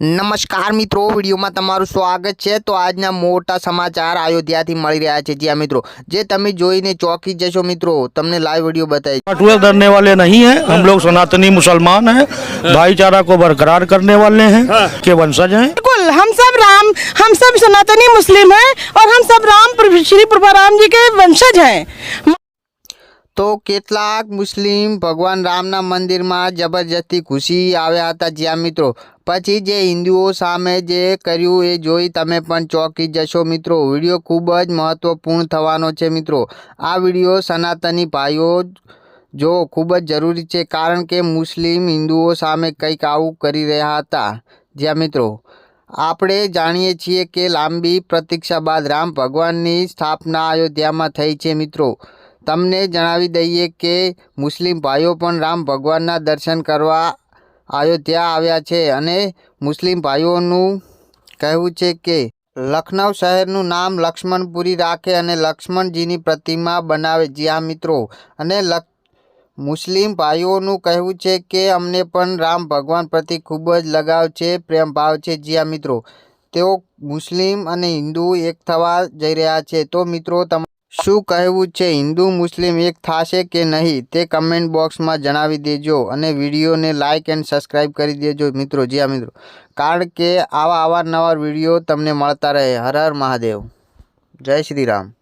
નમસ્કાર મિત્રો, વિડીયોમાં તમારું સ્વાગત છે। તો આજના મોટા સમાચાર અયોધ્યાથી મળી રહ્યા છે। જ્યાં મિત્રો જે તમે જોઈને ચોંકી જશો મિત્રો, તમને લાઈવ वीडियो बताइए। टूए डरने वाले नहीं हैं, हम लोग सनातनी मुसलमान हैं, भाईचारा को बरकरार करने वाले हैं, के वंशज हैं। बिल्कुल, हम सब सनातनी मुस्लिम हैं और हम सब श्री प्रभु राम जी के वंशज हैं। तो કેટલાક મુસ્લિમ ભગવાન રામના મંદિરમાં જબરજસ્તી ઘૂસી આવ્યા હતા। જ્યાં મિત્રો પછી જે હિન્દુઓ સામે જે કર્યું એ જોઈ તમે પણ ચોંકી જશો મિત્રો। વિડીયો ખૂબ જ મહત્વપૂર્ણ થવાનો છે મિત્રો। આ વિડીયો સનાતની ભાઈઓ જો ખૂબ જ જરૂરી છે, કારણ કે મુસ્લિમ હિન્દુઓ સામે કંઈક આવું કરી રહ્યા હતા। જ્યાં મિત્રો આપણે જાણીએ છીએ કે લાંબી પ્રતીક્ષા બાદ રામ ભગવાનની સ્થાપના અયોધ્યામાં થઈ છે મિત્રો। તમને જણાવી દઈએ કે મુસ્લિમ ભાઈઓ પણ રામ ભગવાનના દર્શન કરવા અયોધ્યા આવ્યા છે અને મુસ્લિમ ભાઈઓનું કહેવું છે કે લખનઉ શહેરનું નામ લક્ષ્મણપુરી રાખે અને લક્ષ્મણજીની પ્રતિમા બનાવે। જ્યાં મિત્રો અને મુસ્લિમ ભાઈઓનું કહેવું છે કે અમને પણ રામ ભગવાન પ્રતિ ખૂબ જ લગાવ છે, પ્રેમ ભાવ છે। જ્યાં મિત્રો તેઓ મુસ્લિમ અને હિન્દુ એક થવા જઈ રહ્યા છે। તો મિત્રો શું કહેવું છે, હિન્દુ મુસ્લિમ એક થશે કે નહીં તે કમેન્ટ બોક્સમાં જણાવી દેજો અને વિડીયોને લાઇક એન્ડ સબસ્ક્રાઈબ કરી દેજો મિત્રો। જ્યાં મિત્રો કારણ કે આવા અવારનવાર વિડીયો તમને મળતા રહે। હર હર મહાદેવ, જય શ્રી રામ।